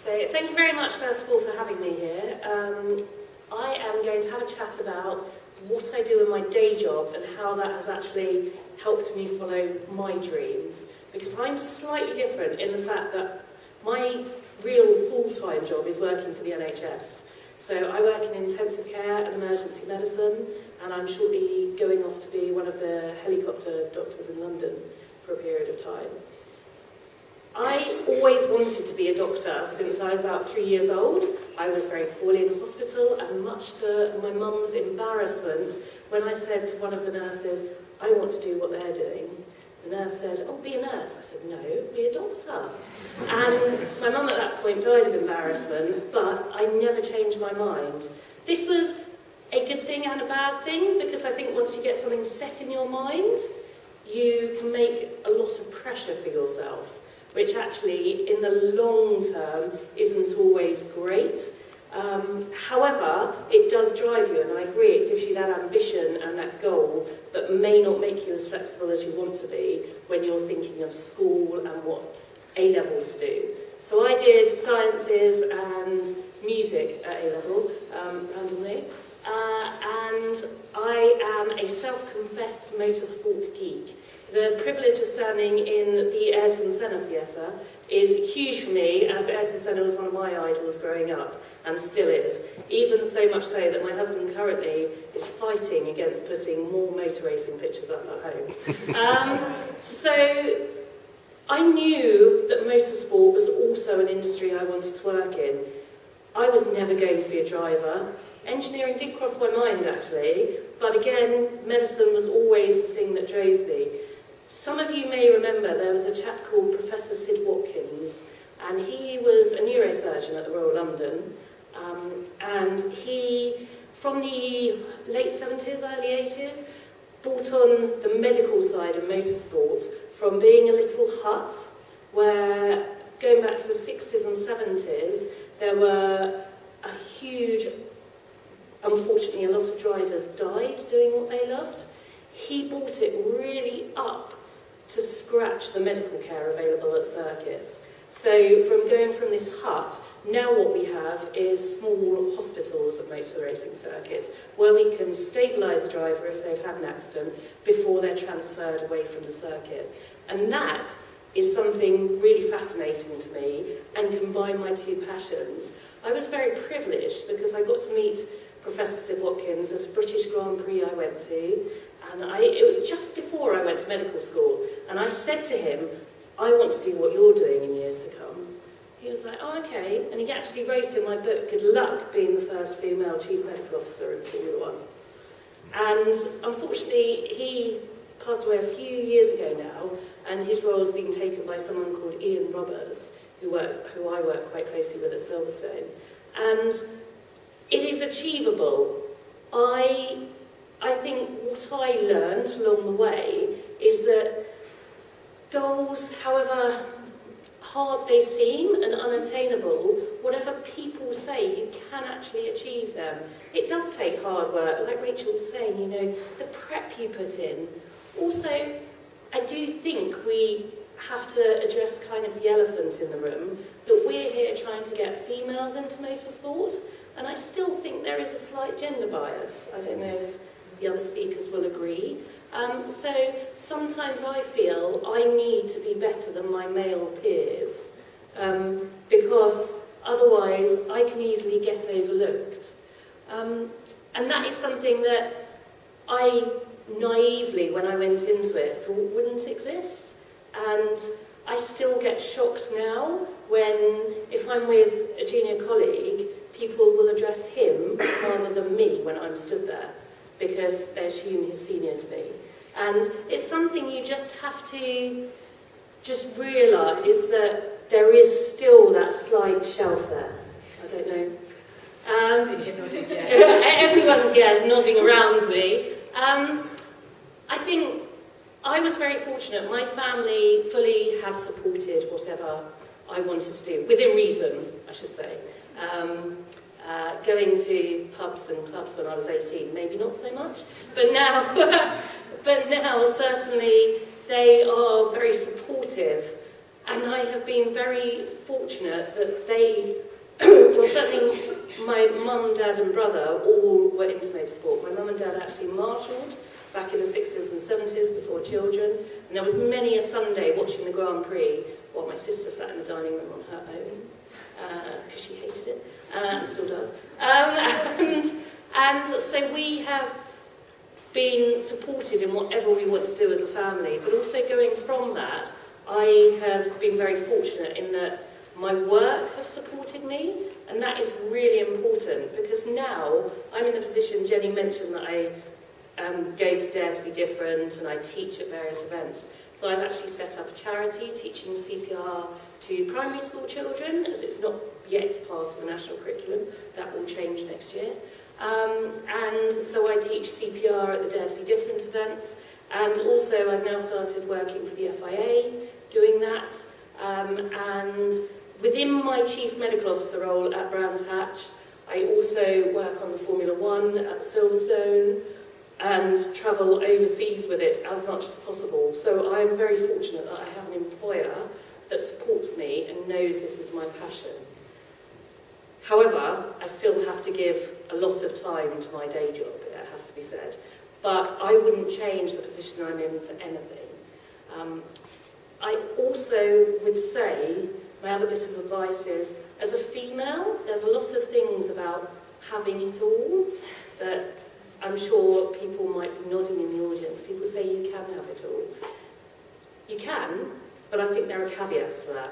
So thank you very much, first of all, for having me here. I am going to have a chat about what I do in my day job and how that has actually helped me follow my dreams. Because I'm slightly different in the fact that my real full-time job is working for the NHS. So I work in intensive care and emergency medicine, and I'm shortly going off to be one of the helicopter doctors in London for a period of time. I always wanted to be a doctor since I was about 3 years old. I was very poorly in hospital, and much to my mum's embarrassment, when I said to one of the nurses, I want to do what they're doing, the nurse said, oh, be a nurse. I said, no, be a doctor. And my mum at that point died of embarrassment, but I never changed my mind. This was a good thing and a bad thing, because I think once you get something set in your mind, you can make a lot of pressure for yourself, which actually, in the long term, isn't always great. However, it does drive you, and I agree, it gives you that ambition and that goal, but may not make you as flexible as you want to be when you're thinking of school and what A-levels to do. So I did sciences and music at A-level, randomly, and I am a self-confessed motorsport geek. The privilege of standing in the Ayrton Senna Theatre is huge for me, as Ayrton Senna was one of my idols growing up, and still is. Even so much so that my husband currently is fighting against putting more motor racing pictures up at home. So I knew that motorsport was also an industry I wanted to work in. I was never going to be a driver. Engineering did cross my mind, actually, but again, medicine was always the thing that drove me. Some of you may remember there was a chap called Professor Sid Watkins, and he was a neurosurgeon at the Royal London, and he, from the late 70s, early 80s, brought on the medical side of motorsport from being a little hut where, going back to the 60s and 70s, there were a huge, unfortunately a lot of drivers died doing what they loved. He brought it really up to scratch the medical care available at circuits. So from going from this hut, now what we have is small hospitals at motor racing circuits where we can stabilise a driver if they've had an accident before they're transferred away from the circuit. And that is something really fascinating to me and combine my two passions. I was very privileged because I got to meet Professor Sid Watkins at a British Grand Prix I went to, and it was just before I went to medical school, and I said to him, I want to do what you're doing in years to come. He was like, oh, okay, and he actually wrote in my book, good luck being the first female chief medical officer in Formula 1. And unfortunately, he passed away a few years ago now, and his role has been taken by someone called Ian Roberts, who I work quite closely with at Silverstone. And it is achievable. I think what I learned along the way is that goals, however hard they seem and unattainable, whatever people say, you can actually achieve them. It does take hard work, like Rachel was saying, you know, the prep you put in. Also, I do think we have to address kind of the elephant in the room, that we're here trying to get females into motorsport, and I still think there is a slight gender bias. I don't know if the other speakers will agree. So sometimes I feel I need to be better than my male peers, because otherwise I can easily get overlooked. And that is something that I naively, when I went into it, thought wouldn't exist. And I still get shocked now when, if I'm with a junior colleague, people will address him rather than me when I'm stood there, because they assume he's senior to me. And it's something you just have to just realise that there is still that slight shelf there. I don't know. Everyone's nodding around me. I think I was very fortunate. My family fully have supported whatever I wanted to do, within reason, I should say. Going to pubs and clubs when I was 18, maybe not so much, but now certainly they are very supportive. And I have been very fortunate that they, well, certainly my mum, dad and brother all were into motorsport. My mum and dad actually marshalled back in the 60s and 70s before children. And there was many a Sunday watching the Grand Prix while my sister sat in the dining room on her own, because she hated it, and still does. And so we have been supported in whatever we want to do as a family, but also going from that, I have been very fortunate in that my work has supported me, and that is really important, because now I'm in the position, Jenny mentioned that I go to Dare to Be Different and I teach at various events. So I've actually set up a charity teaching CPR to primary school children, as it's not yet part of the national curriculum. That will change next year. And so I teach CPR at the Dare to Be Different events, and also I've now started working for the FIA, doing that, and within my Chief Medical Officer role at Brands Hatch, I also work on the Formula One at Silverstone and travel overseas with it as much as possible. So I'm very fortunate that I have an employer that supports me and knows this is my passion. However, I still have to give a lot of time to my day job, it has to be said. But I wouldn't change the position I'm in for anything. I also would say, my other bit of advice is, as a female, there's a lot of things about having it all that I'm sure people might be nodding in the audience. People say you can have it all. You can, but I think there are caveats to that.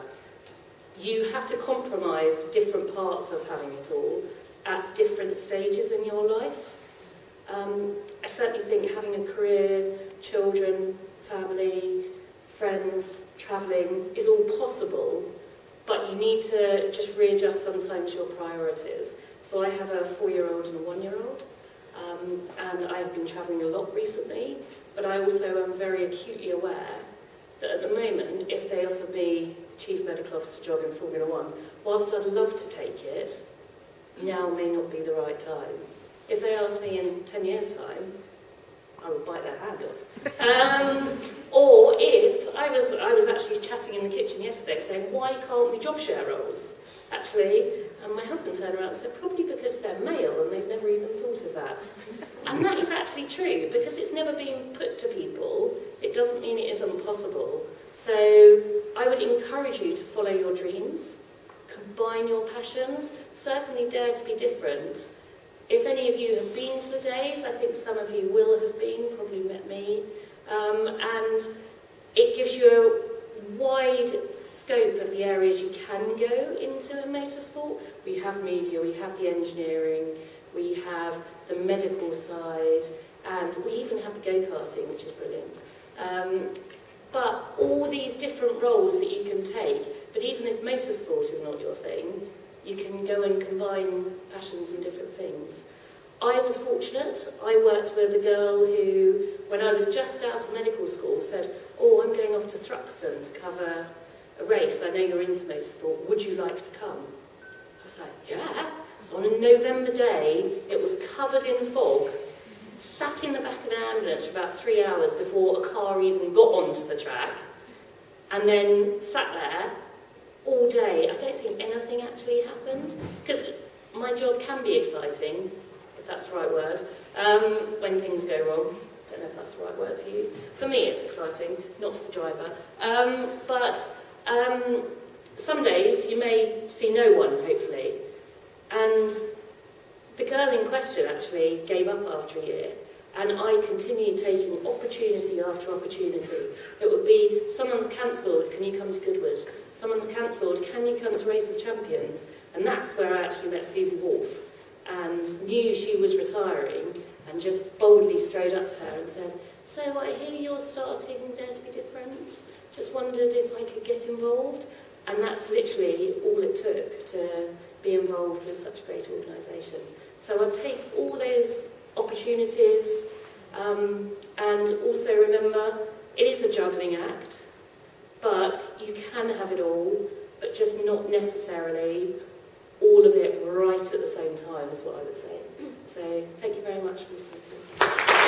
You have to compromise different parts of having it all at different stages in your life. I certainly think having a career, children, family, friends, travelling is all possible, but you need to just readjust sometimes your priorities. So I have a 4-year-old and a 1-year-old, and I have been travelling a lot recently, but I also am very acutely aware that at the moment, if they offer me Chief Medical Officer job in Formula One, whilst I'd love to take it, now may not be the right time. If they ask me in 10 years' time, I would bite their hand off. Or if I was actually chatting in the kitchen yesterday saying, why can't we job share roles? Actually, and my husband turned around and said, probably because they're male and they've never even thought of that. And that is actually true, because it's never been put to people. It doesn't mean it isn't possible. So I would encourage you to follow your dreams, combine your passions, certainly dare to be different. If any of you have been to the days, I think some of you will have been, probably met me, and it gives you a wide scope of the areas you can go into in motorsport. We have media, we have the engineering, we have the medical side, and we even have the go-karting, which is brilliant. But all these different roles that you can take, but even if motorsport is not your thing, you can go and combine passions and different things. I was fortunate. I worked with a girl who, when I was just out of medical school, said, oh, I'm going off to Thruxton to cover a race. I know you're into motorsport. Would you like to come? I was like, yeah. So on a November day, it was covered in fog, sat in the back of an ambulance for about 3 hours before a car even got onto the track, and then sat there all day. I don't think anything actually happened, because my job can be exciting, if that's the right word, when things go wrong. I don't know if that's the right word to use. For me it's exciting, not for the driver. But some days you may see no one, hopefully. And the girl in question actually gave up after a year, and I continued taking opportunity after opportunity. It would be, someone's cancelled, can you come to Goodwood? Someone's cancelled, can you come to Race of Champions? And that's where I actually met Susie Wolf and knew she was retiring, and just boldly strode up to her and said, so I hear you're starting Dare to Be Different. Just wondered if I could get involved. And that's literally all it took to be involved with such a great organisation. So I take all those opportunities, and also remember, it is a juggling act, but you can have it all, but just not necessarily all of it right at the same time, is what I would say. So thank you very much for listening to me.